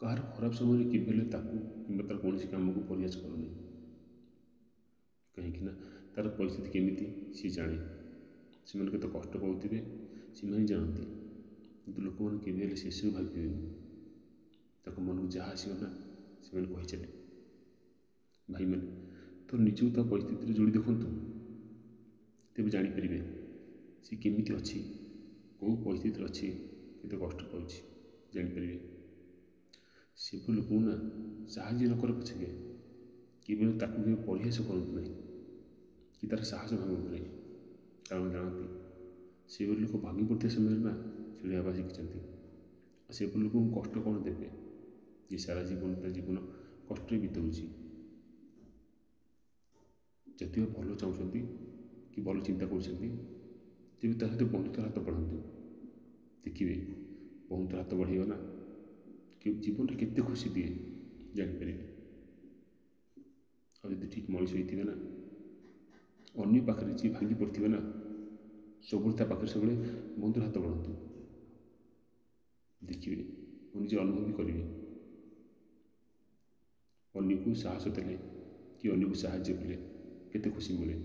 କାହାର ଖରାପ ସମୟରେ କେବେ ତାକୁ କିମ୍ବା ତାର କୌଣସି କାମକୁ ପରିହାସ କରୁନି, କାହିଁକି ନା ତାର ପରିସ୍ଥିତି କେମିତି ସିଏ ଜାଣେ। ସେମାନେ କେତେ କଷ୍ଟ ପାଉଥିବେ ସେମାନେ ଜାଣନ୍ତି, କିନ୍ତୁ ଲୋକମାନେ କେବେ ହେଲେ ସେସବୁ ଭାବିବେନି। ତାଙ୍କ ମନକୁ ଯାହା ଆସିବ ନା ସେମାନେ କହିଚାଲେ। ଭାଇମାନେ ତ ନିଜକୁ ତା ପରିସ୍ଥିତିରେ ଯୋଡ଼ି ଦେଖନ୍ତୁ, ତେବେ ଜାଣିପାରିବେ ସେ କେମିତି ଅଛି, କେଉଁ ପରିସ୍ଥିତିରେ ଅଛି, କେତେ କଷ୍ଟ ପାଉଛି ଜାଣିପାରିବେ। ସେଭଳି ଲୋକଙ୍କୁ ନା ସାହାଯ୍ୟ ନ କର ପଛକେ କେବଳ ତାକୁ କେବେ ପରିହାସ କରନ୍ତୁ ନାହିଁ କି ତାର ସାହସ ଭାଙ୍ଗନ୍ତୁ ନାହିଁ, କାରଣ ଜାଣନ୍ତି ସେଭଳି ଲୋକ ଭାଙ୍ଗି ପଡ଼ୁଥିବା ସମୟରେ ନା ଛିଡ଼ା ହେବା ଶିଖିଛନ୍ତି। ଆଉ ସେଭଳି ଲୋକଙ୍କୁ କଷ୍ଟ କ'ଣ ଦେବେ ଯେ ସାରା ଜୀବନ ତା ଜୀବନ କଷ୍ଟରେ ବିତାଉଛି। ଯଦି ଭଲ ଚାହୁଁଛନ୍ତି କି ଭଲ ଚିନ୍ତା କରୁଛନ୍ତି, ତେବେ ତା ସହିତ ବନ୍ଧୁତାର ହାତ ବଢ଼ାନ୍ତୁ। ଦେଖିବେ ବନ୍ଧୁତାର ହାତ ବଢ଼େଇବା ନା କି ଜୀବନରେ କେତେ ଖୁସି ଦିଏ ଜାଣିପାରିବେ। ଆଉ ଯଦି ଠିକ୍ ମଣିଷ ହେଇଥିବେ ନା, ଅନ୍ୟ ପାଖରେ ଯିଏ ଭାଙ୍ଗି ପଡ଼ିଥିବେ ନା, ସବୁବେଳେ ତା ପାଖରେ ସବୁବେଳେ ବନ୍ଧୁର ହାତ ବଢ଼ାନ୍ତୁ। ଦେଖିବେ ନିଜେ ଅନୁଭବ କରିବେ ଅନ୍ୟକୁ ସାହସ ଦେଲେ କି ଅନ୍ୟକୁ ସାହାଯ୍ୟ କଲେ କେତେ ଖୁସି ମିଳେ।